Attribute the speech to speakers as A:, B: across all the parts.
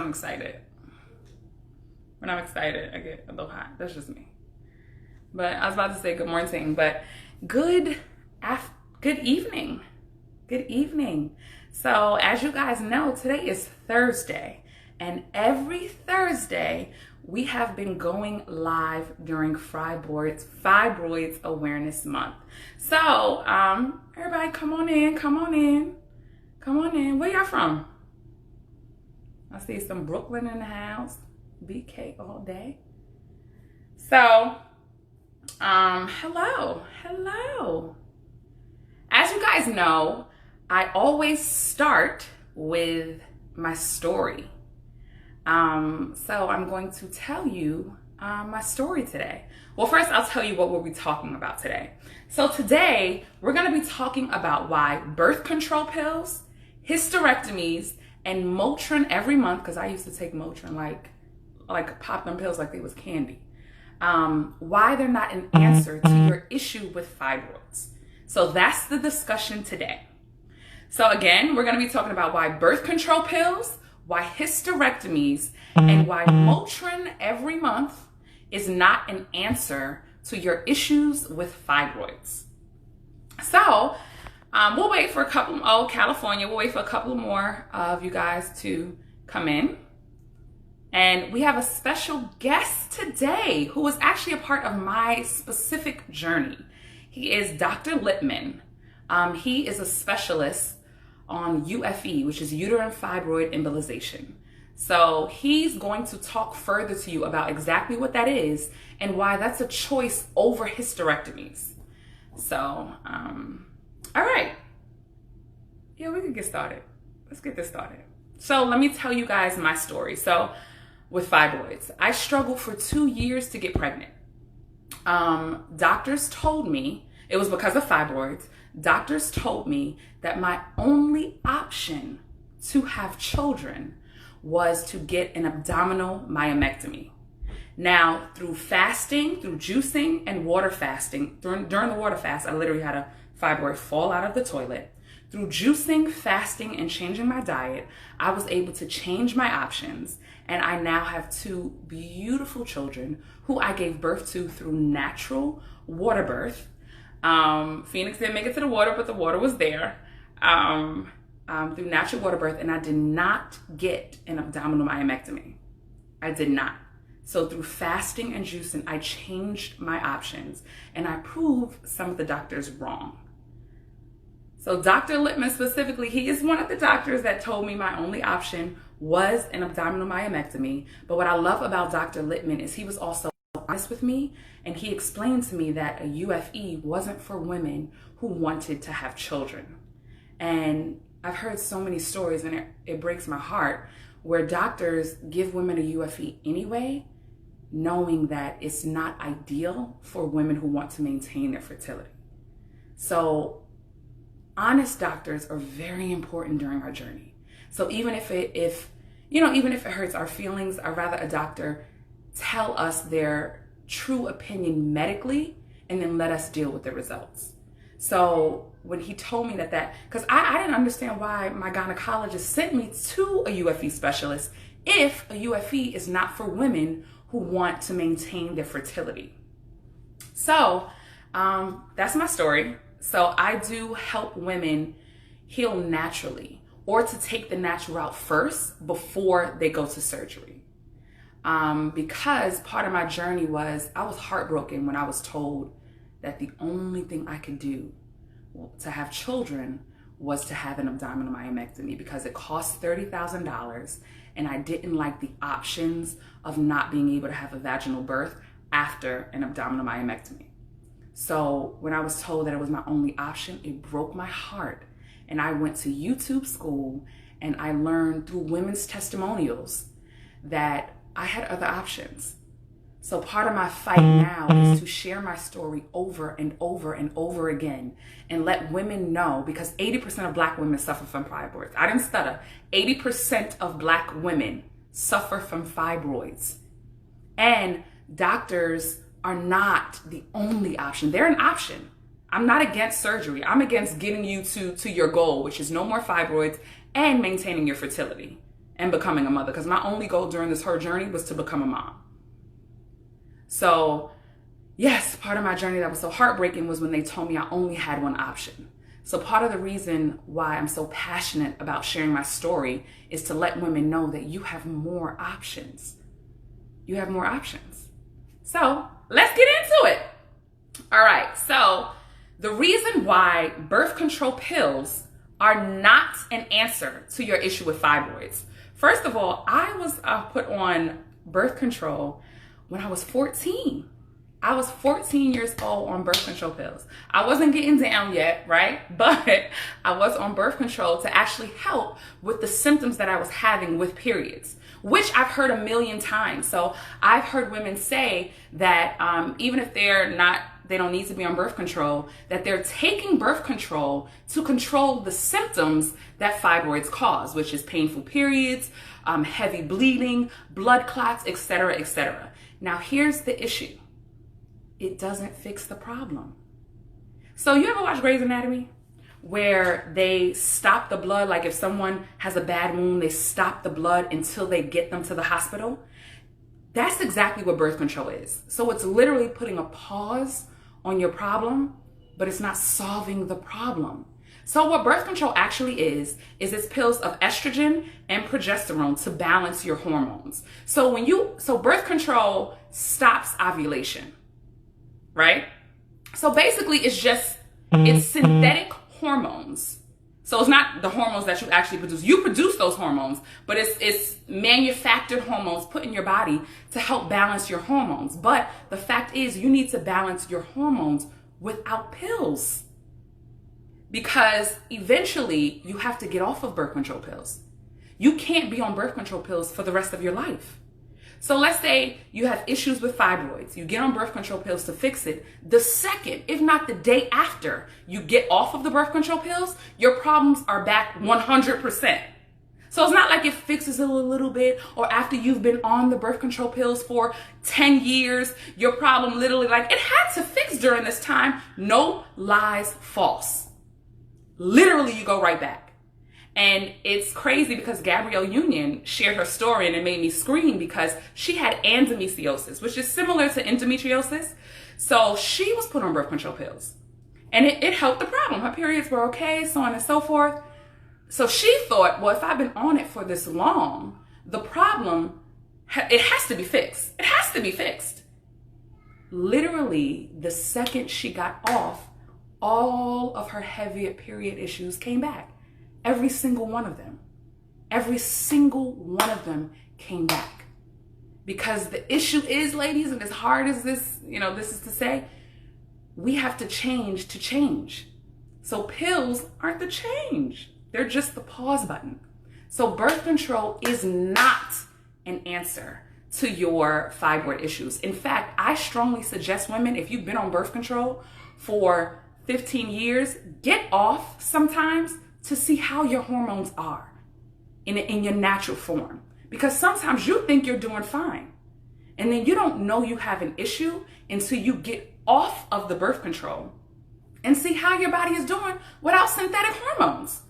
A: I'm excited. When I'm excited, I get a little hot. That's just me. But I was about to say good morning, but good evening. Good evening. So as you guys know, today is Thursday. And every Thursday, we have been going live during Fibroids Awareness Month. So, everybody come on in. Where y'all from? I see some Brooklyn in the house. BK all day. So, hello. As you guys know, I always start with my story. So I'm going to tell you my story today. Well, first I'll tell you what we'll be talking about today. So today we're going to be talking about why birth control pills, hysterectomies, and Motrin every month, because I used to take Motrin like pop them pills like they was candy. Why they're not an answer to your issue with fibroids. So that's the discussion today. So again, we're going to be talking about why birth control pills, why hysterectomies, and why Motrin every month is not an answer to your issues with fibroids. So we'll wait for California, we'll wait for a couple more of you guys to come in. And we have a special guest today who is actually a part of my specific journey. He is Dr. Lippman. He is a specialist on UFE, which is uterine fibroid embolization. So he's going to talk further to you about exactly what that is and why that's a choice over hysterectomies. So, all right. Yeah, we can get started. Let's get this started. So let me tell you guys my story. So with fibroids, I struggled for 2 years to get pregnant. Doctors told me it was because of fibroids. Doctors told me that my only option to have children was to get an abdominal myomectomy. Now, through fasting, through juicing and water fasting, during the water fast, I literally had a fibroid fall out of the toilet. Through juicing, fasting, and changing my diet, I was able to change my options, and I now have 2 beautiful children who I gave birth to through natural water birth. Phoenix didn't make it to the water, but the water was there through natural water birth, and I did not get an abdominal myomectomy. I did not. So through fasting and juicing, I changed my options, and I proved some of the doctors wrong. So Dr. Lippman specifically, he is one of the doctors that told me my only option was an abdominal myomectomy. But what I love about Dr. Lippman is he was also honest with me, and he explained to me that a UFE wasn't for women who wanted to have children. And I've heard so many stories, and it breaks my heart, where doctors give women a UFE anyway, knowing that it's not ideal for women who want to maintain their fertility. So honest doctors are very important during our journey. So even if it hurts our feelings, I'd rather a doctor tell us their true opinion medically and then let us deal with the results. So when he told me that because I didn't understand why my gynecologist sent me to a UFE specialist if a UFE is not for women who want to maintain their fertility. So that's my story. So I do help women heal naturally, or to take the natural route first before they go to surgery. Because part of my journey was I was heartbroken when I was told that the only thing I could do to have children was to have an abdominal myomectomy, because it cost $30,000, and I didn't like the options of not being able to have a vaginal birth after an abdominal myomectomy. So when I was told that it was my only option, it broke my heart. And I went to YouTube school, and I learned through women's testimonials that I had other options. So part of my fight now is to share my story over and over and over again and let women know, because 80% of Black women suffer from fibroids. I didn't stutter. 80% of Black women suffer from fibroids. And doctors are not the only option. They're an option. I'm not against surgery. I'm against getting you to your goal, which is no more fibroids and maintaining your fertility. and becoming a mother, because my only goal during this whole journey was to become a mom. So yes, part of my journey that was so heartbreaking was when they told me I only had one option. So part of the reason why I'm so passionate about sharing my story is to let women know that you have more options. You have more options. So let's get into it. All right, so the reason why birth control pills are not an answer to your issue with fibroids. First of all, I was put on birth control when I was 14. I was 14 years old on birth control pills. I wasn't getting down yet, right? But I was on birth control to actually help with the symptoms that I was having with periods, which I've heard a million times. So I've heard women say that even if they don't need to be on birth control, that they're taking birth control to control the symptoms that fibroids cause, which is painful periods, heavy bleeding, blood clots, etc., etc. Now, here's the issue. It doesn't fix the problem. So you ever watch Grey's Anatomy, where they stop the blood? Like if someone has a bad wound, they stop the blood until they get them to the hospital. That's exactly what birth control is. So it's literally putting a pause on your problem, but it's not solving the problem. So what birth control actually is it's pills of estrogen and progesterone to balance your hormones. So birth control stops ovulation, right? So basically it's synthetic hormones. So it's not the hormones that you actually produce. You produce those hormones, but it's manufactured hormones put in your body to help balance your hormones. But the fact is you need to balance your hormones without pills, because eventually you have to get off of birth control pills. You can't be on birth control pills for the rest of your life. So let's say you have issues with fibroids. You get on birth control pills to fix it. The second, if not the day after you get off of the birth control pills, your problems are back 100%. So it's not like it fixes it a little bit, or after you've been on the birth control pills for 10 years, your problem literally it had to fix during this time. No, lies, false. Literally, you go right back. And it's crazy because Gabrielle Union shared her story and it made me scream, because she had endometriosis, which is similar to endometriosis. So she was put on birth control pills and it helped the problem. Her periods were okay, so on and so forth. So she thought, well, if I've been on it for this long, the problem, it has to be fixed. It has to be fixed. Literally, the second she got off, all of her heavy period issues came back. Every single one of them. Every single one of them came back. Because the issue is, ladies, and as hard as this is to say, we have to change. So pills aren't the change. They're just the pause button. So birth control is not an answer to your fibroid issues. In fact, I strongly suggest women, if you've been on birth control for 15 years, get off sometimes to see how your hormones are in your natural form. Because sometimes you think you're doing fine, and then you don't know you have an issue until you get off of the birth control and see how your body is doing without synthetic hormones.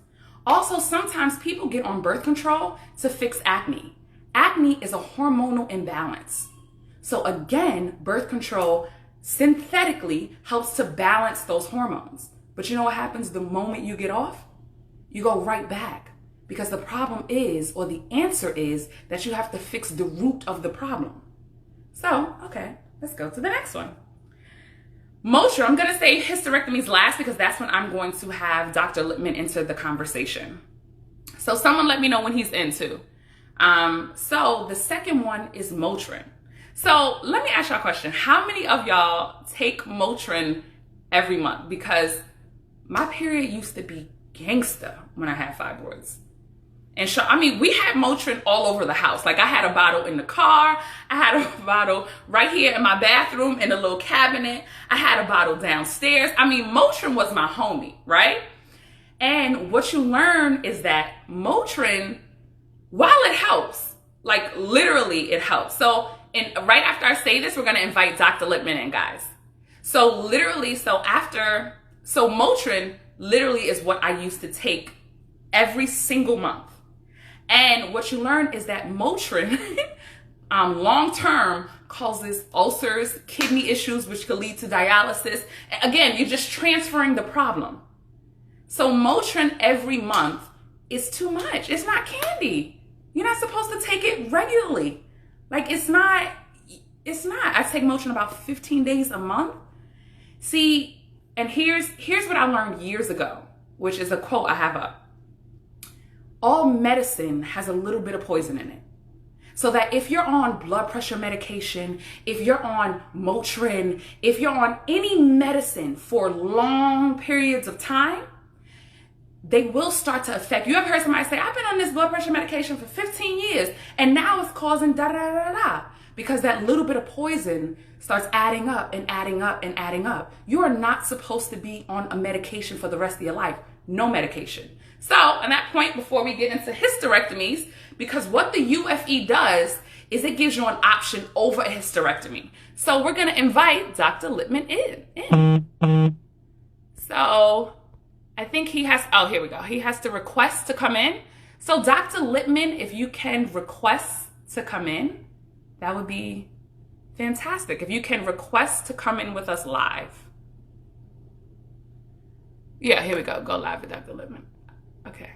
A: Also, sometimes people get on birth control to fix acne. Acne is a hormonal imbalance. So again, birth control synthetically helps to balance those hormones. But you know what happens the moment you get off? You go right back, because the problem is, or the answer is, that you have to fix the root of the problem. So, okay, let's go to the next one. Motrin, I'm going to say hysterectomies last because that's when I'm going to have Dr. Lippman enter the conversation. So someone let me know when he's in too. So the second one is Motrin. So let me ask y'all a question. How many of y'all take Motrin every month? Because my period used to be gangsta when I had fibroids. And so, we had Motrin all over the house. Like I had a bottle in the car. I had a bottle right here in my bathroom in a little cabinet. I had a bottle downstairs. Motrin was my homie, right? And what you learn is that Motrin, while it helps, like literally it helps. So right after I say this, we're going to invite Dr. Lippman in, guys. So Motrin literally is what I used to take every single month. And what you learn is that Motrin, long term, causes ulcers, kidney issues, which could lead to dialysis. Again, you're just transferring the problem. So Motrin every month is too much. It's not candy. You're not supposed to take it regularly. Like, it's not. I take Motrin about 15 days a month. See, and here's what I learned years ago, which is a quote I have up. All medicine has a little bit of poison in it. So that if you're on blood pressure medication, if you're on Motrin, if you're on any medicine for long periods of time, they will start to affect you. Ever heard somebody say, I've been on this blood pressure medication for 15 years and now it's causing da da da da? Because that little bit of poison starts adding up and adding up and adding up. You are not supposed to be on a medication for the rest of your life. No medication. So, on that point, before we get into hysterectomies, because what the UFE does is it gives you an option over a hysterectomy. So, we're going to invite Dr. Lippman in. So, I think he has, oh, here we go. He has to request to come in. So, Dr. Lippman, if you can request to come in, that would be fantastic. If you can request to come in with us live. Yeah, here we go. Go live with Dr. Lippman. Okay.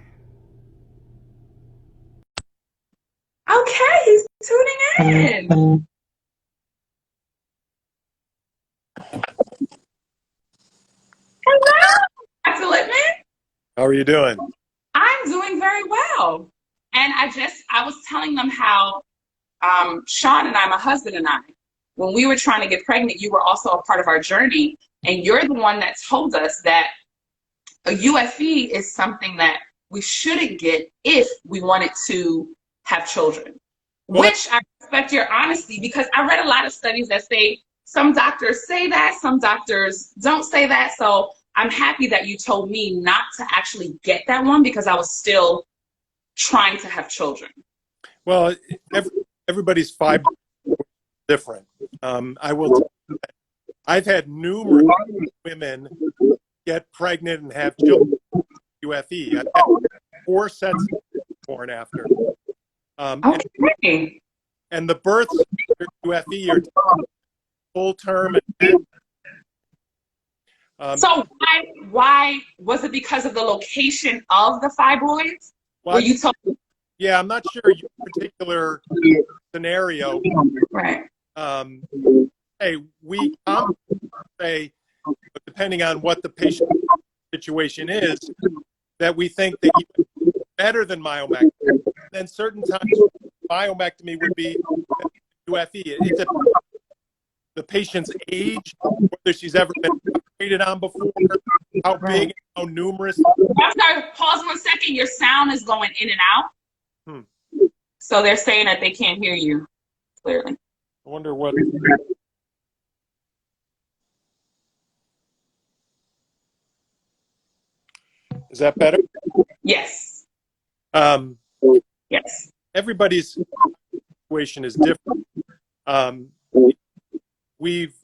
A: Okay, he's tuning in. Hello, Dr. Lippman.
B: How are you doing?
A: I'm doing very well. And I was telling them how Sean and I, my husband and I, when we were trying to get pregnant, you were also a part of our journey. And you're the one that told us that a UFE is something that we shouldn't get if we wanted to have children, which I respect your honesty, because I read a lot of studies that say some doctors say that, some doctors don't say that. So I'm happy that you told me not to actually get that one, because I was still trying to have children.
B: Well, everybody's fibroids is different. I will tell you that I've had numerous women get pregnant and have children with UFE. I've had 4 sets born after.
A: Okay.
B: And the births for UFE are full term.
A: So why was it? Because of the location of the fibroids?
B: Well,
A: you told me?
B: Yeah, I'm not sure your particular scenario.
A: Right.
B: Hey, we say, depending on what the patient situation is, that we think that you better than myomectomy. Then certain times myomectomy would be UFE. It's the patient's age, whether she's ever been operated on before, how big, how numerous.
A: I'm sorry, pause 1 second. Your sound is going in and out. So they're saying that they can't hear you clearly.
B: I wonder what. Is that better?
A: Yes. Yes.
B: Everybody's situation is different. We've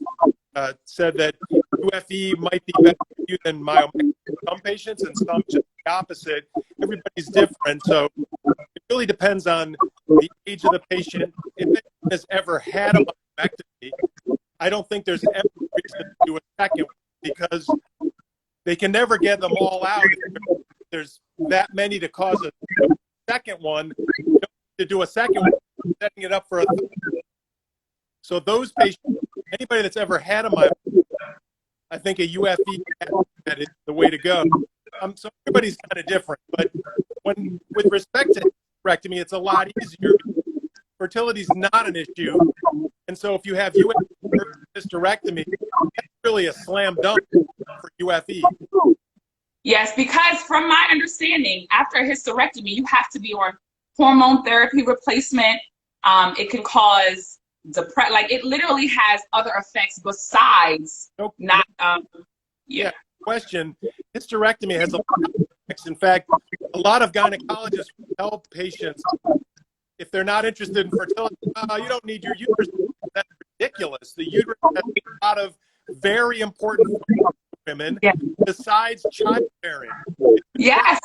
B: said that UFE might be better for you than myomectomy for some patients, and some just the opposite. Everybody's different, so it really depends on the age of the patient. If anyone has ever had a myomectomy, I don't think there's ever a reason to do a second one, because they can never get them all out. There's that many to cause a second one. You don't need to do a second one, setting it up for a third. So those patients, anybody that's ever had a myomectomy, I think a UFE that is the way to go. So everybody's kind of different, but with respect to hysterectomy, it's a lot easier. Fertility is not an issue, and so if you have UFE hysterectomy, that's really a slam dunk for UFE.
A: Yes, because from my understanding, after a hysterectomy, you have to be on hormone therapy replacement. It can cause depression. Like, it literally has other effects besides not.
B: Yeah. Question: hysterectomy has a lot of effects. In fact, a lot of gynecologists tell patients, if they're not interested in fertility, you don't need your uterus. That's ridiculous. The uterus has a lot of very important functions for women, besides childbearing.
A: Yes.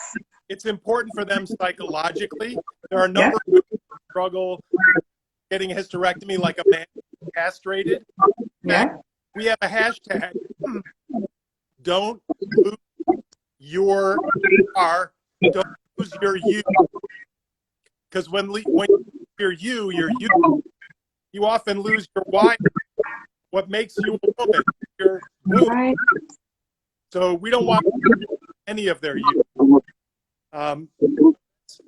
B: It's important for them psychologically. There are a number of women who struggle getting a hysterectomy like a man castrated.
C: Yeah.
B: We have a hashtag, don't lose your R, don't lose your you. Because when you're you often lose your why. What makes you a woman? Your womb.
C: Right.
B: So we don't want any of their you.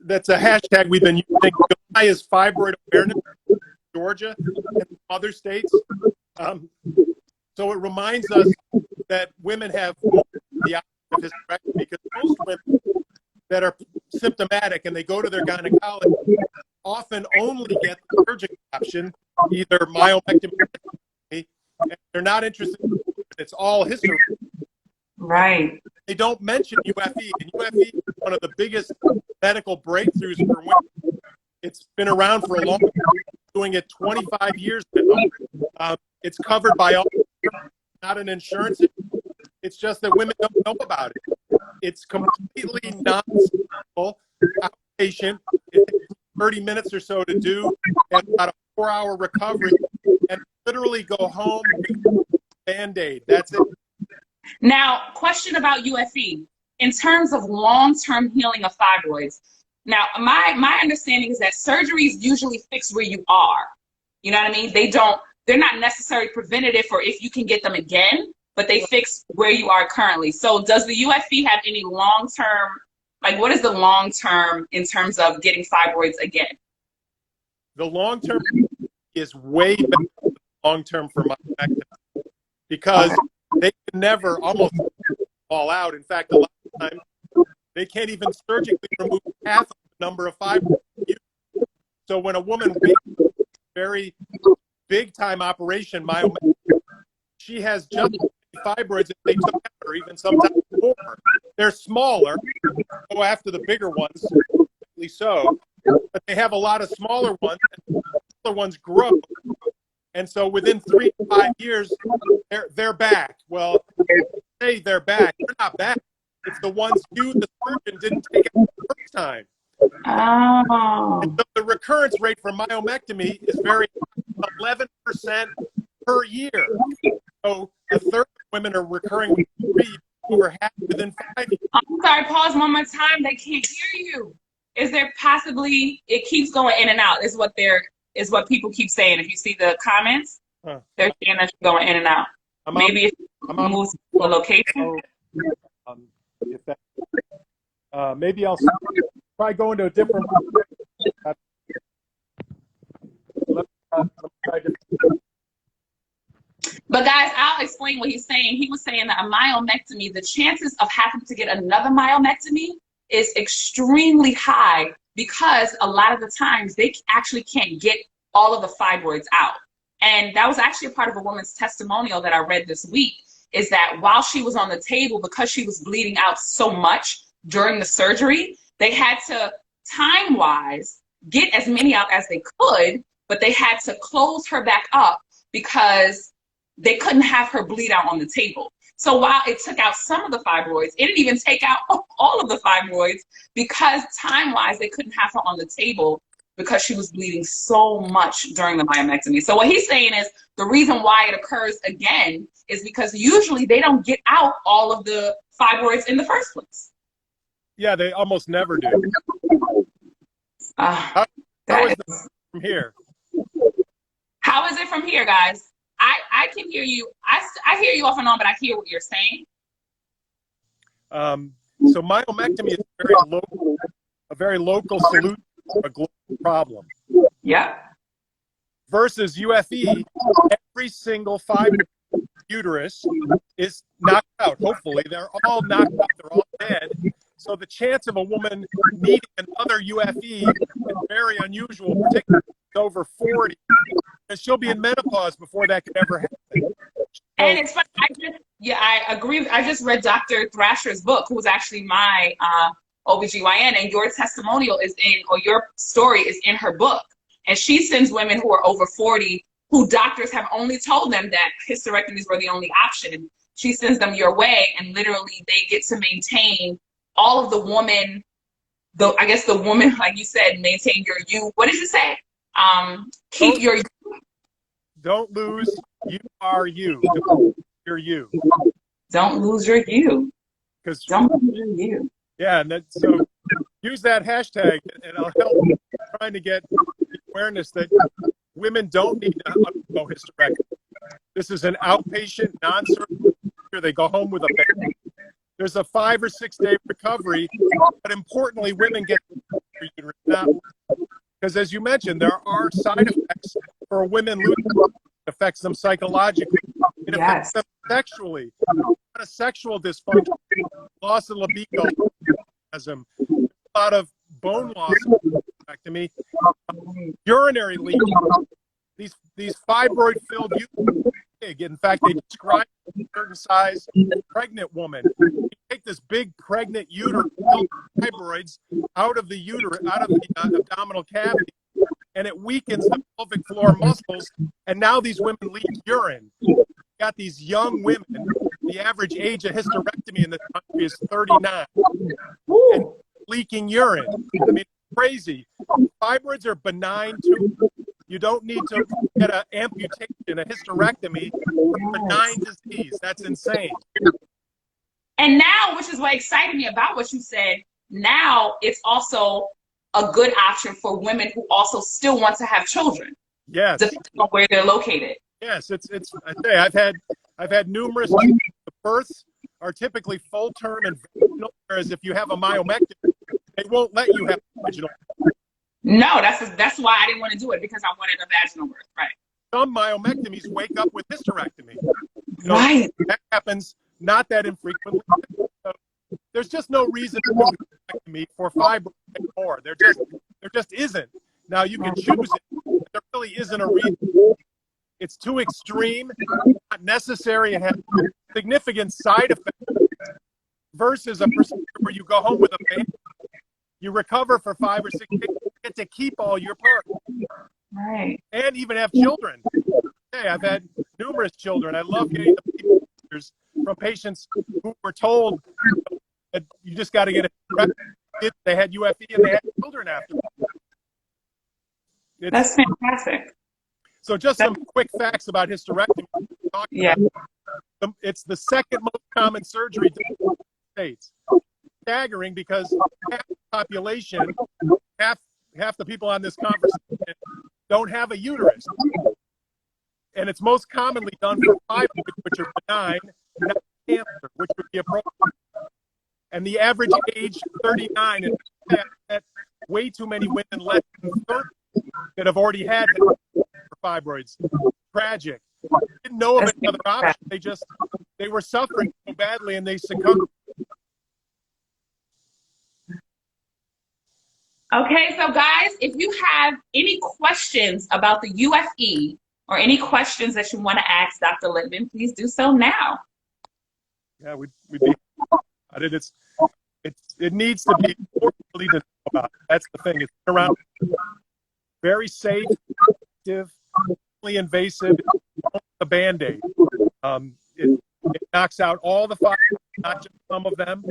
B: That's a hashtag we've been using. July is Fibroid Awareness in Georgia and other states. So it reminds us that women have the option of hysterectomy, because most women that are symptomatic and they go to their gynecologist often only get the surgical option, either myomectomy or hysterectomy, and they're not interested in it. It's all hysterectomy.
C: Right.
B: They don't mention UFE, and UFE is one of the biggest medical breakthroughs for women. It's been around for a long time, doing it 25 years now. It's covered by all, not an insurance issue. It's just that women don't know about it. It's completely non-surgical, outpatient. It takes 30 minutes or so to do, and about a 4-hour recovery, and literally go home with a Band-Aid. That's it.
A: Now, question about UFE. In terms of long-term healing of fibroids, now my understanding is that surgeries usually fix where you are. You know what I mean? They're not necessarily preventative for if you can get them again, but they fix where you are currently. So does the UFE have any long-term, like what is the long-term in terms of getting fibroids again?
B: The long-term is way better than the long-term for myomectomy, because they can never almost fall out. In fact, a lot of times they can't even surgically remove half of the number of fibroids. So when a woman waits a very big time operation, myomectomy, she has just fibroids if they took out, or even sometimes more. They're smaller, go after the bigger ones, so, but they have a lot of smaller ones, and the smaller ones grow. And so within 3 to 5 years, they're back. Well, say they're back. They're not back. It's the ones the surgeon, didn't take out the first time.
C: Oh.
B: And so the recurrence rate for myomectomy is very 11% per year. So a third of women are recurring within 3 years, over half within 5 years.
A: I'm sorry, pause one more time. They can't hear you. Is there possibly, it keeps going in and out, is what people keep saying. If you see the comments, they're saying that you're going in and out. Maybe if you move to a location.
B: Maybe I'll try going to a different.
A: But guys, I'll explain what he's saying. He was saying that a myomectomy, the chances of having to get another myomectomy is extremely high, because a lot of the times they actually can't get all of the fibroids out. And that was actually a part of a woman's testimonial that I read this week, is that while she was on the table, because she was bleeding out so much during the surgery, they had to, time-wise, get as many out as they could, but they had to close her back up because they couldn't have her bleed out on the table. So while it took out some of the fibroids, it didn't even take out all of the fibroids, because time-wise, they couldn't have her on the table because she was bleeding so much during the myomectomy. So what he's saying is the reason why it occurs again is because usually they don't get out all of the fibroids in the first place.
B: Yeah, they almost never do. How is it from here?
A: How is it from here, guys? I can hear you. I hear you off and on, but I hear what you're saying.
B: So myomectomy is a very local solution to a global problem.
A: Yeah.
B: Versus UFE, every single fiber uterus is knocked out. Hopefully, they're all knocked out. They're all dead. So the chance of a woman needing another UFE is very unusual, particularly if she's over 40, because she'll be in menopause before that could ever happen.
A: And it's funny, I agree. I just read Dr. Thrasher's book, who was actually my OBGYN, and your testimonial is in, or your story is in her book. And she sends women who are over 40, who doctors have only told them that hysterectomies were the only option. She sends them your way, and literally they get to maintain all of the woman
C: I guess the woman, like you said, maintain your you. What did you say? Keep your
B: Don't lose. You are you. You're you.
C: don't lose your you.
B: Because
C: Don't lose your you.
B: yeah, and so use that hashtag, and it'll help trying to get the awareness that women don't need to undergo hysterectomy. This is an outpatient, non-surgical procedure. They go home with a baby. There's a 5 or 6 day recovery, but importantly, women get uterus now. Because as you mentioned, there are side effects for women losing. It affects them psychologically. It affects them sexually. A sexual dysfunction, loss of libido, a lot of bone loss, hysterectomy, urinary leak. These fibroid-filled uterus. In fact, they describe a certain size pregnant woman. You take this big pregnant uterus, fibroids, out of the uterus, out of the abdominal cavity, and it weakens the pelvic floor muscles. And now these women leak urine. You got these young women. The average age of hysterectomy in this country is 39, and leaking urine. I mean, it's crazy. Fibroids are benign too. You don't need to get an amputation, a hysterectomy, for benign disease. That's insane.
C: And now, which is what excited me about what you said, now it's also a good option for women who also still want to have children.
B: Yes.
C: Depending on where they're located.
B: Yes, it's. I say I've had numerous. The births are typically full term and vaginal, whereas if you have a myomectomy, they won't let you have vaginal.
C: No, that's why I didn't want to do it, because I wanted a vaginal birth. Right.
B: Some myomectomies wake up with hysterectomy.
C: Right.
B: That happens not that infrequently. So there's just no reason to do hysterectomy for fibroids anymore. There just isn't. Now you can choose it, but there really isn't a reason. It's too extreme, not necessary, and has significant side effects versus a procedure where you go home with a baby, you recover for 5 or 6 days, you get to keep all your perks.
C: Right.
B: And even have children. Hey, I've had numerous children. I love getting the pictures from patients who were told that you just got to get a they had UFE and they had children after.
C: That's fantastic.
B: So just some quick facts about hysterectomy. It's the second most common surgery done in the United States. Staggering, because half the population, half the people on this conversation don't have a uterus. And it's most commonly done for fibroids, which are benign, not cancer, which would be appropriate. And the average age 39, and way too many women less than 30 that have already had fibroids. Tragic. Didn't know of another option. They were suffering so badly and they succumbed.
C: Okay, so guys, if you have any questions about the UFE or any questions that you want to ask Dr. Littman, please do so now.
B: Yeah, we'd be. It needs to be more to know about. That's the thing. It's around very safe, effective, minimally invasive. The Band-Aid. It knocks out all the fibroids, not just some of them.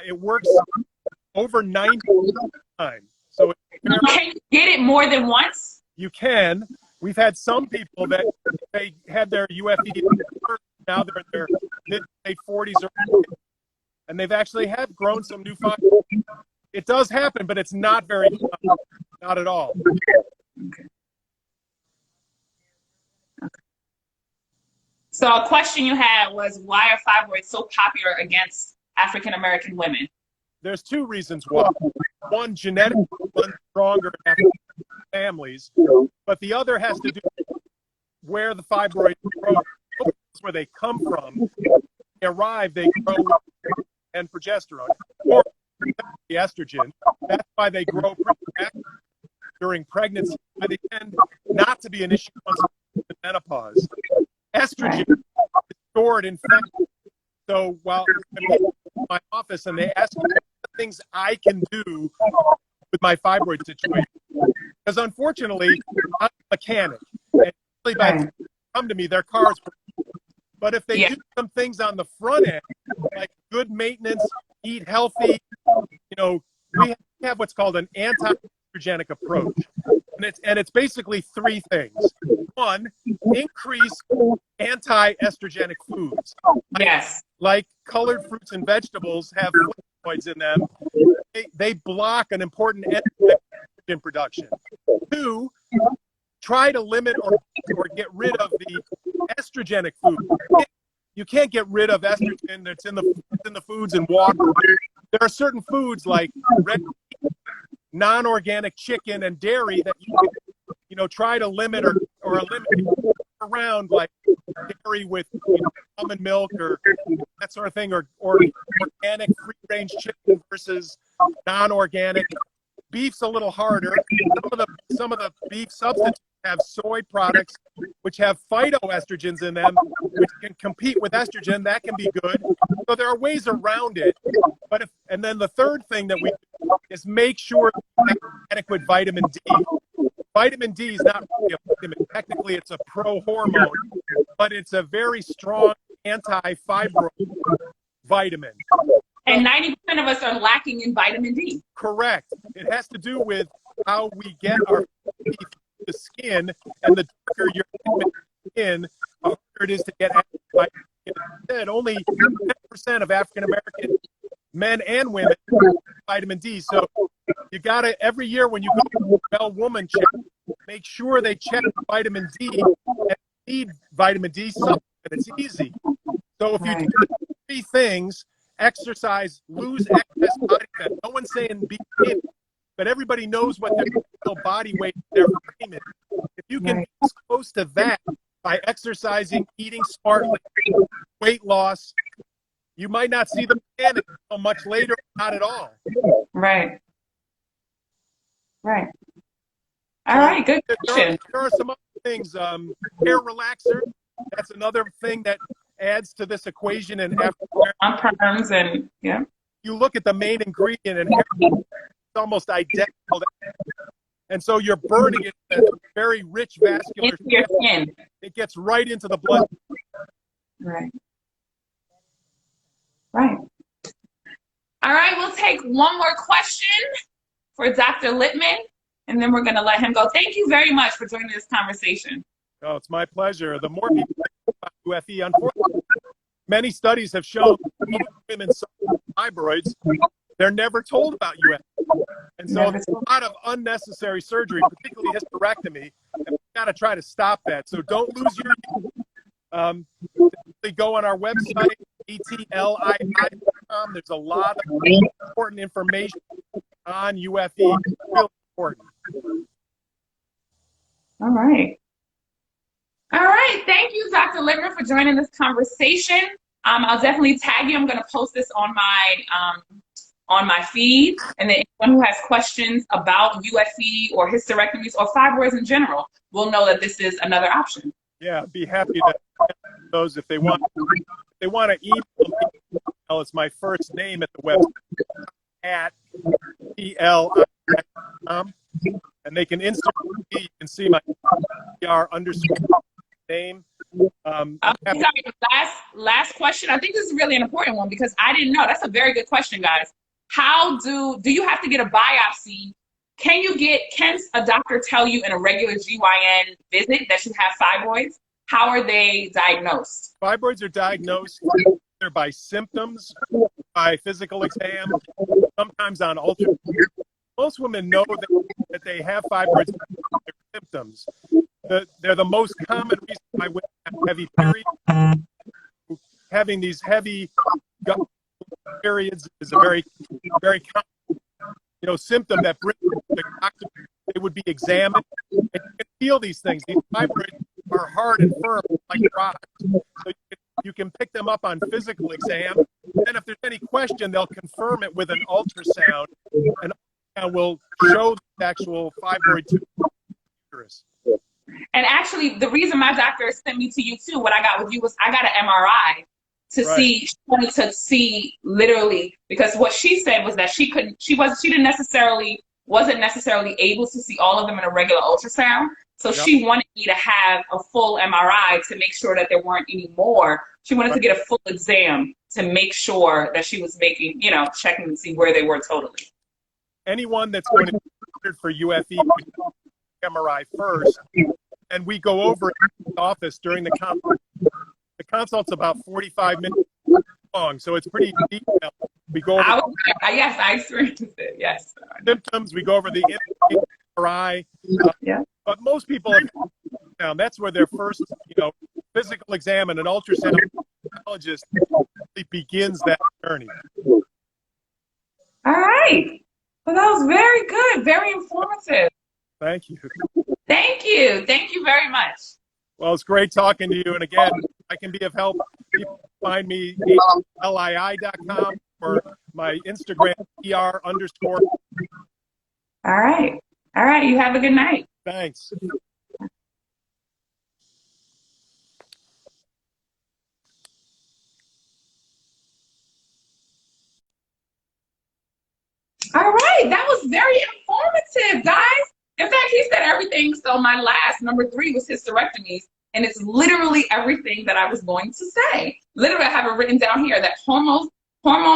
B: It works over 90% of the time. So
C: can you get it more than once?
B: You can. We've had some people that they had their UFE now they're in their mid 40s or 50s, and they've actually have grown some new fibroids. It does happen, but it's not very common. Not at all.
C: Okay. So a question you had was, why are fibroids so popular against African American women?
B: There's 2 reasons why. One, genetically stronger in African families, but the other has to do with where the fibroids grow, where they come from. When they arrive, they grow and progesterone or the estrogen. That's why they grow during pregnancy. They tend not to be an issue once in menopause. Estrogen is stored in fat. So while I'm in my office and they ask me what things I can do with my fibroid situation, because unfortunately I'm a mechanic, and really by the time they come to me, their cars. But if they do some things on the front end, like good maintenance, eat healthy, we have have what's called an anti-estrogenic approach. And it's basically three things. One, increase anti-estrogenic foods.
C: Yes.
B: Like colored fruits and vegetables have flavonoids in them. They block an important estrogen production. Two, try to limit or get rid of the estrogenic food. You can't get rid of estrogen that's in the foods and water. There are certain foods like red meat, non-organic chicken, and dairy that you can, try to limit or eliminate around, like dairy with almond milk or that sort of thing, or organic free-range chicken versus non-organic. Beef's a little harder. Some of the beef substitutes have soy products which have phytoestrogens in them, which can compete with estrogen. That can be good. So there are ways around it. And then the third thing that we do is make sure you have adequate vitamin D. Vitamin D is not really a vitamin. Technically, it's a pro-hormone, but it's a very strong anti-fibroid vitamin.
C: And 90% of us are lacking in vitamin D.
B: Correct. It has to do with how we get our the skin, and the darker your skin, the harder it is to get vitamin D. Only 10% of African American men and women have vitamin D. So you gotta, every year when you go to a well woman check, make sure they check vitamin D and need vitamin D supplement. It's easy. So if you do three things: exercise, lose excess body fat. No one's saying be skinny, but everybody knows what their real body weight, their frame is. If you can be as close to that by exercising, eating smartly, weight loss, you might not see the mechanics until much later, not at all.
C: Right. Right. All right, good question.
B: There are some other things. Hair relaxer, that's another thing that adds to this equation. And you look at the main ingredient, and hair, it's almost identical. And so you're burning it in a very rich vascular
C: into your skin.
B: It gets right into the blood.
C: Right. Right. All right, we'll take one more question for Dr. Littman, and then we're going to let him go. Thank you very much for joining this conversation.
B: Oh, it's my pleasure. The more people think about UFE, unfortunately, many studies have shown that women suffer fibroids, they're never told about UFE. And so there's a lot of unnecessary surgery, particularly hysterectomy, and we've got to try to stop that. So don't lose your go on our website, etlii.com. There's a lot of important information on UFE. It's really important.
C: All right. All right. Thank you, Dr. Littman, for joining this conversation. I'll definitely tag you. I'm going to post this on my feed. And then anyone who has questions about UFE or hysterectomies or fibroids in general will know that this is another option.
B: Yeah, I'd be happy to answer those if they want. If they want to email me, it's my first name at the website at ELI.com, and they can Instagram me. You can see my PR_ name.
C: Sorry, last question. I think this is really an important one because I didn't know. That's a very good question, guys. How do you have to get a biopsy? Can a doctor tell you in a regular GYN visit that you have fibroids? How are they diagnosed?
B: Fibroids are diagnosed either by symptoms, by physical exam, sometimes on ultrasound. Most women know that they have fibroids by their symptoms. They're the most common reason why women have heavy periods. Having these heavy gut periods is a very, very common, symptom that brings the doctor. They would be examined, and you can feel these things. These fibroids are hard and firm like rocks. So you can pick them up on physical exam, and if there's any question, they'll confirm it with an ultrasound, and will show the actual fibroid to the uterus.
C: And actually, the reason my doctor sent me to you too, what I got with you was I got an MRI to see. She wanted to see literally, because what she said was that wasn't necessarily able to see all of them in a regular ultrasound. So she wanted me to have a full MRI to make sure that there weren't any more. She wanted to get a full exam to make sure that she was making, checking to see where they were totally.
B: anyone that's going to be considered for UFE, MRI first, and we go over it in the office during the consult. The consult's about 45 minutes long, so it's pretty detailed. We go over
C: yes, I experienced it. Yes.
B: symptoms. We go over the MRI.
C: Yeah.
B: But most people have down. That's where their first, physical exam and an ultrasound oncologist begins that journey.
C: All right. Well, that was very good, very informative.
B: Thank you.
C: Thank you. Thank you very much.
B: Well, it's great talking to you. And again, I can be of help. People find me lii.com or my Instagram, _.
C: All right. All right. You have a good night.
B: Thanks.
C: All right. That was very informative, guys. In fact, he said everything. So my last, number 3, was hysterectomies. And it's literally everything that I was going to say. Literally, I have it written down here that hormone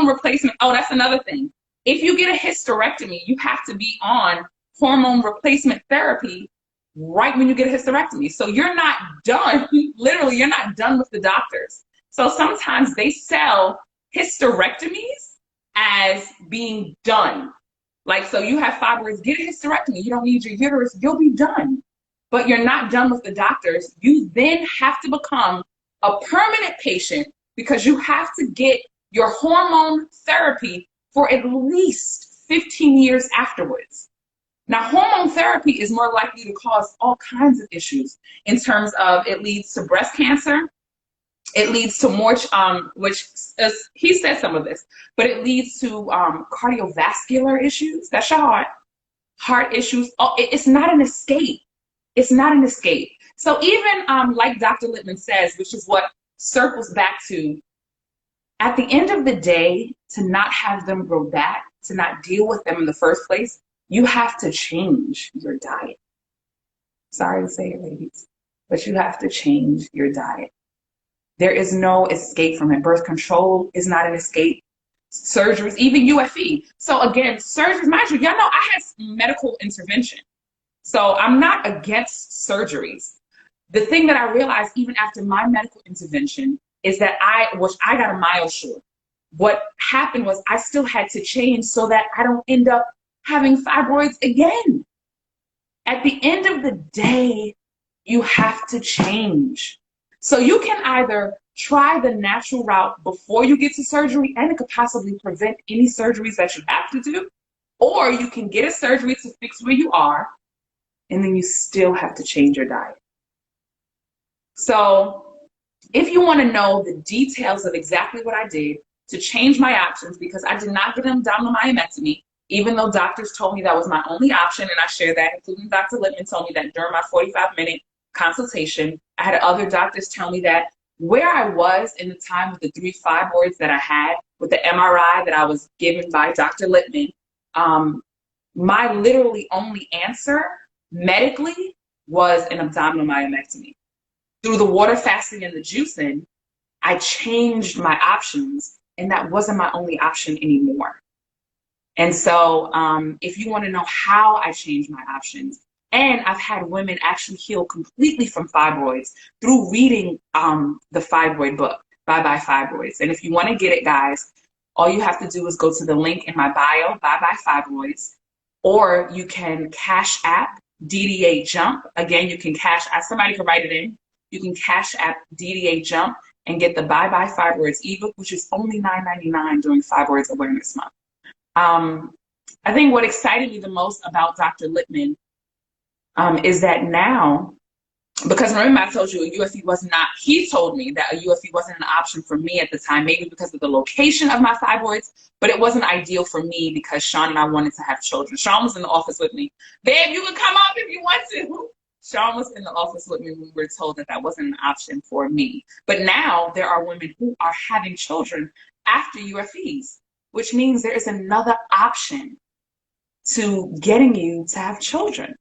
C: replacement. Oh, that's another thing. If you get a hysterectomy, you have to be on hormone replacement therapy right when you get a hysterectomy. So you're not done. Literally, you're not done with the doctors. So sometimes they sell hysterectomies as being done. Like, so you have fibroids, get a hysterectomy. You don't need your uterus. You'll be done. But you're not done with the doctors. You then have to become a permanent patient because you have to get your hormone therapy for at least 15 years afterwards. Now, hormone therapy is more likely to cause all kinds of issues in terms of it leads to breast cancer. It leads to more, he said some of this, but it leads to cardiovascular issues. That's your heart issues. Oh, it's not an escape. It's not an escape. So even like Dr. Littman says, which is what circles back to, at the end of the day, to not have them grow back, to not deal with them in the first place, you have to change your diet. Sorry to say it, ladies, but you have to change your diet. There is no escape from it. Birth control is not an escape. Surgeries, even UFE. So again, surgeries, mind you, y'all know I had medical intervention. So I'm not against surgeries. The thing that I realized even after my medical intervention is that I got a MyoSure. What happened was I still had to change so that I don't end up having fibroids again. At the end of the day, you have to change. So you can either try the natural route before you get to surgery, and it could possibly prevent any surgeries that you have to do, or you can get a surgery to fix where you are, and then you still have to change your diet. So if you want to know the details of exactly what I did to change my options, because I did not get an abdominal myomectomy, even though doctors told me that was my only option, and I share that, including Dr. Littman told me that during my 45-minute consultation. I had other doctors tell me that where I was in the time with the 3 fibroids that I had, with the MRI that I was given by Dr. Littman, my literally only answer medically was an abdominal myomectomy. Through the water fasting and the juicing, I changed my options, and that wasn't my only option anymore. And so if you want to know how I changed my options, and I've had women actually heal completely from fibroids through reading the fibroid book, Bye Bye Fibroids. And if you want to get it, guys, all you have to do is go to the link in my bio, Bye Bye Fibroids, or you can Cash App DDA Jump. Again, you can somebody can write it in. You can Cash App DDA Jump and get the Bye Bye Fibroids ebook, which is only $9.99 during Fibroids Awareness Month. I think what excited me the most about Dr. Littman is that now, because remember I told you a UFE was not, he told me that a UFE wasn't an option for me at the time, maybe because of the location of my fibroids, but it wasn't ideal for me because Sean and I wanted to have children. Sean was in the office with me. Babe, you can come up if you want to. Sean was in the office with me when we were told that that wasn't an option for me. But now there are women who are having children after UFEs, which means there is another option to getting you to have children.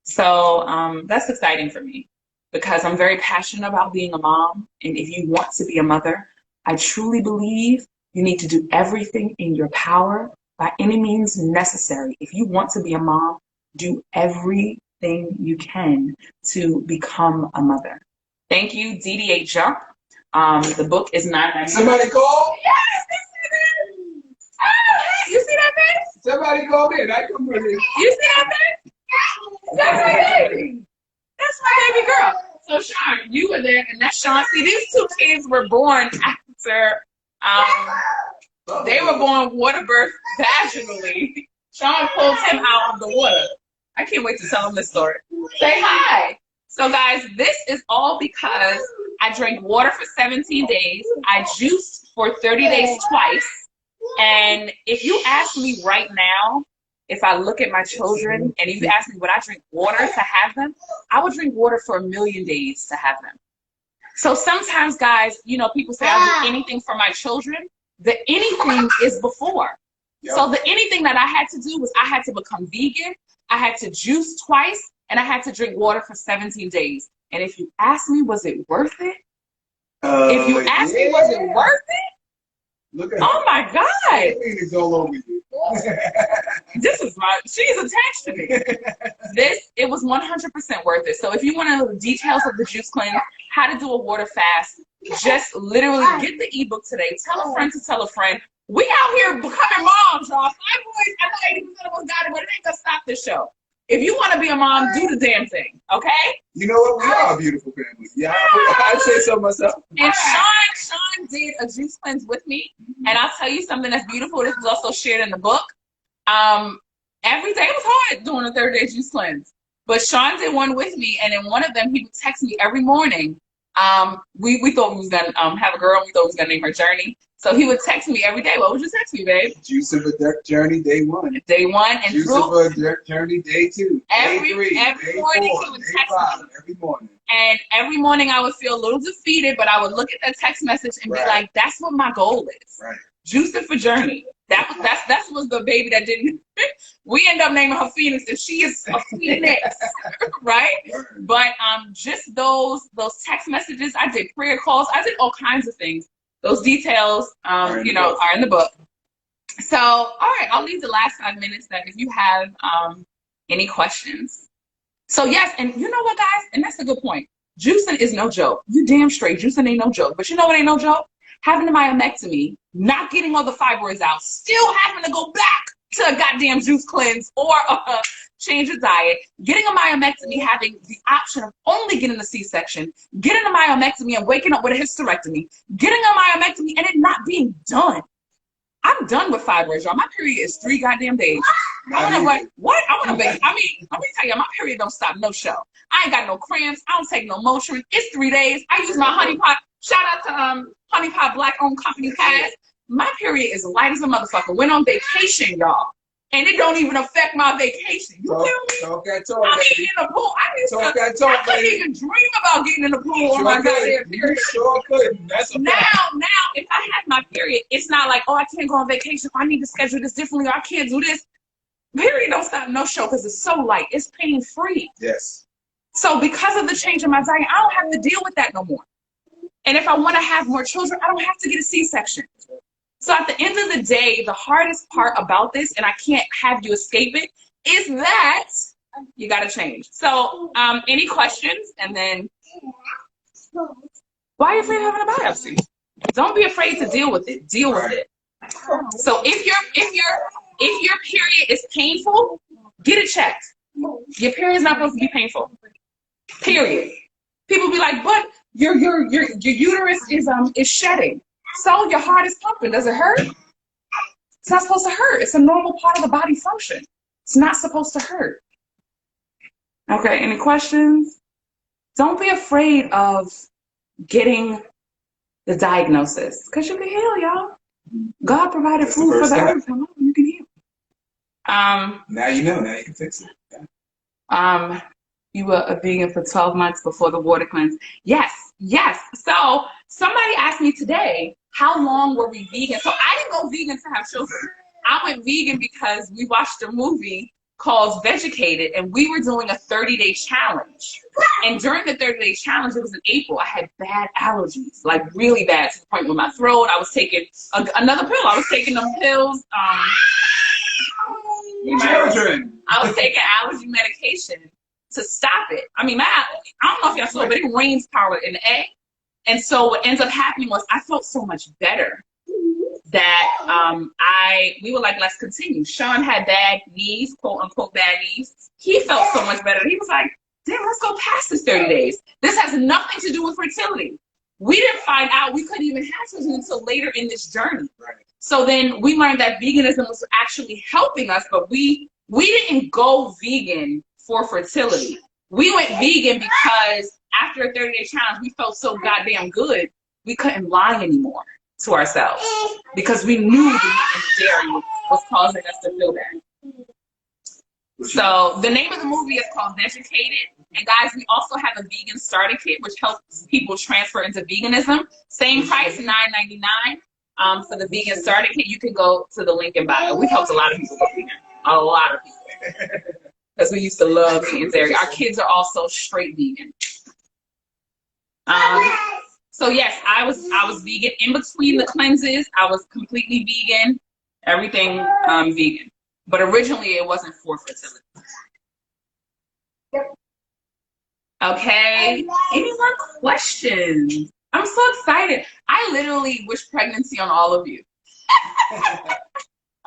C: So that's exciting for me because I'm very passionate about being a mom. And if you want to be a mother, I truly believe you need to do everything in your power by any means necessary. If you want to be a mom, do everything you can to become a mother. Thank you, DDA Jump. The book is $9.99.
D: Somebody call?
C: Yes, this is it. Oh, you see that face?
D: Somebody called in. I come with it.
C: You see that face? That's my baby. That's my baby girl. So Sean, you were there, and that's Sean. See, these two kids were born after they were born water birth vaginally. Sean pulled him out of the water. I can't wait to tell him this story. Say hi. So guys, this is all because I drank water for 17 days. I juiced for 30 days twice. And if you ask me right now, if I look at my children and you ask me would I drink water to have them, I would drink water for 1,000,000 days to have them. So sometimes, guys, you know, people say I'll do anything for my children. The anything is before.
D: Yep.
C: So the anything that I had to do was I had to become vegan, I had to juice twice, and I had to drink water for 17 days. And if you ask me, was it worth it? If you ask me, was it worth it?
D: Look at
C: Oh my God.
D: It's all over you.
C: She's attached to me. It was 100% worth it. So if you want to know the details of the juice cleanse, how to do a water fast, just literally get the ebook today. Tell a friend to tell a friend. We out here becoming moms, y'all. Fibroids, I know 80% of us got it, but it ain't gonna stop this show. If you want to be a mom, do the damn thing, okay?
D: You know what? We are a beautiful family. Yeah, I'd say so myself.
C: And Sean did a juice cleanse with me. And I'll tell you something that's beautiful. This was also shared in the book. Every day it was hard doing a 30-day juice cleanse. But Sean did one with me. And in one of them, he would text me every morning. We thought we was going to have a girl. We thought we was going to name her Journey. So he would text me every day. What would you text me, babe?
D: Juice of a Journey, day 1.
C: Day 1. And
D: Juice of a Journey, day 2.
C: Every
D: day 3,
C: morning
D: day 4,
C: he would
D: day
C: text
D: 5,
C: me.
D: every morning.
C: And every morning I would feel a little defeated, but I would look at that text message and be like, that's what my goal is.
D: Right.
C: Juice it for Journey. That was the baby that didn't. We end up naming her Phoenix, and she is a Phoenix, right? But just those text messages. I did prayer calls. I did all kinds of things. Those details, are in the book. So, all right, I'll leave the last 5 minutes that if you have any questions. So yes, and you know what, guys, and that's a good point. Juicing is no joke. You damn straight, juicing ain't no joke. But you know what ain't no joke? Having a myomectomy, not getting all the fibroids out, still having to go back to a goddamn juice cleanse or change your diet, getting a myomectomy, having the option of only getting a C-section, getting a myomectomy and waking up with a hysterectomy, getting a myomectomy and it not being done. I'm done with fibroids, y'all. My period is 3 goddamn days. I want to baby. I mean, let me tell you, my period don't stop no show. I ain't got no cramps. I don't take no Motrin. It's 3 days. I use my Honey Pot. Shout out to Honey Pot Black-owned company pass. My period is light as a motherfucker. Went on vacation, y'all. And it don't even affect my vacation. You feel me?
D: Talk that talk,
C: I
D: baby.
C: mean, in the pool.
D: I
C: couldn't even dream about getting in the pool on my goddamn period.
D: Sure couldn't. That's a
C: Now, if I had my period, it's not like, oh, I can't go on vacation. I need to schedule this differently. Or I can't do this. Period don't stop no show because it's so light. It's pain-free.
D: Yes.
C: So because of the change in my diet, I don't have to deal with that no more. And if I want to have more children, I don't have to get a C-section. So at the end of the day, the hardest part about this, and I can't have you escape it, is that you got to change. So any questions? And then, why are you afraid of having a biopsy? Don't be afraid to deal with it. Deal with it. So if your period is painful, get it checked. Your period is not supposed to be painful. Period. People be like, but your uterus is shedding. So your heart is pumping. Does it hurt? It's not supposed to hurt. It's a normal part of the body function. It's not supposed to hurt. Okay, any questions? Don't be afraid of getting the diagnosis because you can heal, y'all. God provided food for the earth. You can heal.
D: Now you know. Now you can fix it. Yeah.
C: You were a vegan for 12 months before the water cleanse. Yes. So somebody asked me today, how long were we vegan? So I didn't go vegan to have children. I went vegan because we watched a movie called Vegucated, and we were doing a 30-day challenge. And during the 30-day challenge, it was in April, I had bad allergies, like really bad, to the point with my throat. I was taking another pill. I was taking them pills. Children. I was taking allergy medication to stop it. I mean, I don't know if y'all saw, but it rains power in the egg. And so what ends up happening was I felt so much better that we were like, let's continue. Sean had bad knees, quote unquote bad knees. He felt so much better. He was like, damn, let's go past this 30 days. This has nothing to do with fertility. We didn't find out we couldn't even have children until later in this journey. Right. So then we learned that veganism was actually helping us, but we didn't go vegan for fertility. We went vegan because after a 30-day challenge, we felt so goddamn good, we couldn't lie anymore to ourselves because we knew the meat and the dairy was causing us to feel bad. So the name of the movie is called Educated. And guys, we also have a vegan starter kit, which helps people transfer into veganism. Same price, $9.99. For the vegan starter kit, you can go to the link in bio. We've helped a lot of people go vegan. A lot of people. Because we used to love eating dairy. Our kids are also straight vegan. So yes, I was vegan. In between the cleanses, I was completely vegan. Everything vegan. But originally it wasn't for fertility. Okay. Any more questions? I'm so excited. I literally wish pregnancy on all of you.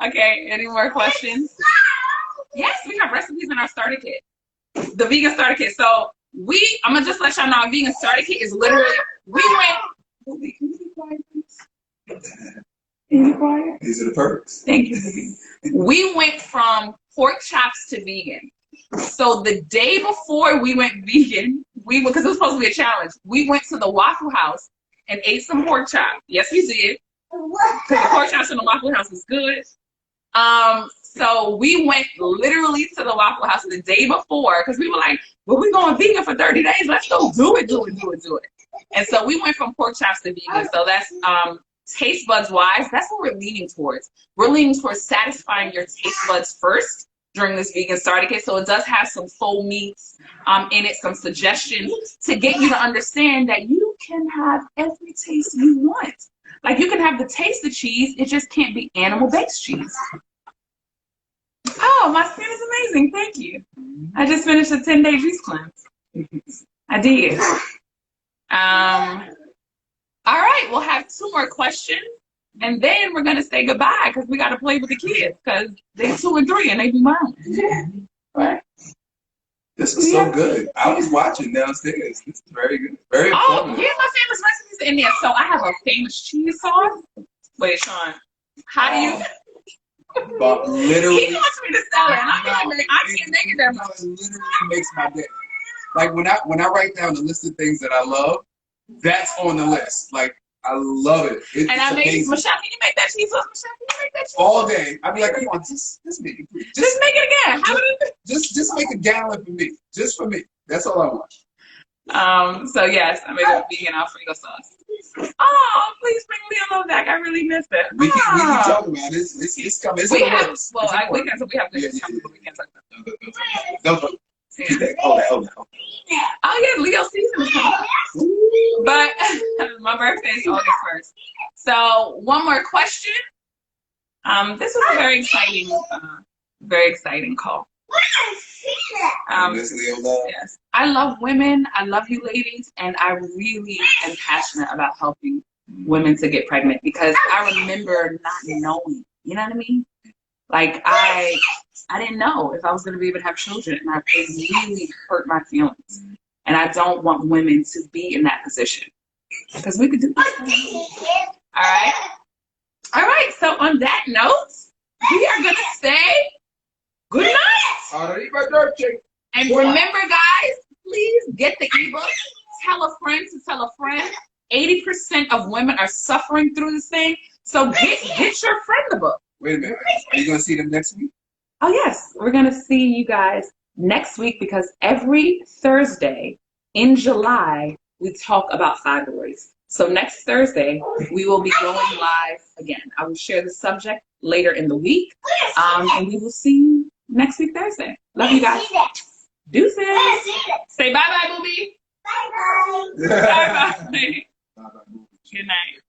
C: Okay, any more questions? Yes, we have recipes in our starter kit. The vegan starter kit. So I'm gonna just let y'all know our vegan starter kit is literally, can you be quiet, please? Can you be quiet?
D: These are the perks.
C: Thank you. We went from pork chops to vegan. So the day before we went vegan, because it was supposed to be a challenge, we went to the Waffle House and ate some pork chops. Yes, we did. Because the pork chops in the Waffle House is good. So we went literally to the Waffle House the day before because we were like, well, we're going vegan for 30 days. Let's go do it. And so we went from pork chops to vegan. So that's taste buds wise, that's what we're leaning towards. We're leaning towards satisfying your taste buds first during this vegan starter kit. So it does have some faux meats in it, some suggestions to get you to understand that you can have every taste you want. Like you can have the taste of cheese, it just can't be animal-based cheese. Oh, my skin is amazing. Thank you. I just finished a 10-day juice cleanse. I did. All right, we'll have 2 more questions, and then we're going to say goodbye because we got to play with the kids because they're 2 and 3 and they do mine. Right?
D: This was so good. I was watching downstairs. This is very good. Very informative.
C: Here's my famous recipes in there. So I have a famous cheese sauce. Wait, Sean, how do you...
D: But literally,
C: he wants me to sell it, and I can't make it that much.
D: It literally makes my day. Like when I write down the list of things that I love, that's on the list. Like I love it.
C: And I make Michelle. Can you make that cheese sauce? Michelle, can you make that cheese sauce?
D: All day. I'd be like, come on, just make it.
C: Just make it again. How would it?
D: Just make a gallon for me. Just for me. That's all I want.
C: So yes, I make a vegan Alfredo sauce. Oh, please bring Leo back. I really missed it.
D: We can talk about it. It's coming. It's we have good
C: time, but we can't talk about it.
D: Don't.
C: Oh yeah, Leo season is coming. But my birthday is August 1st. So one more question. This was a very exciting call. Yes, I love women. I love you ladies, and I really am passionate about helping women to get pregnant because I remember not knowing. You know what I mean? Like I didn't know if I was going to be able to have children, and it really hurt my feelings. And I don't want women to be in that position because we could do this. All right. So on that note, we are going to say good night. And remember, guys, please get the ebook. Tell a friend to tell a friend. 80% of women are suffering through this thing. So get your friend the book.
D: Wait a minute. Are you going to see them next week?
C: Oh, yes. We're going to see you guys next week because every Thursday in July, we talk about fibroids. So next Thursday, we will be going live again. I will share the subject later in the week. And we will see you next week, Thursday. Love you guys. Deuces. Say bye-bye, booby. Bye-bye. Bye-bye. Good night.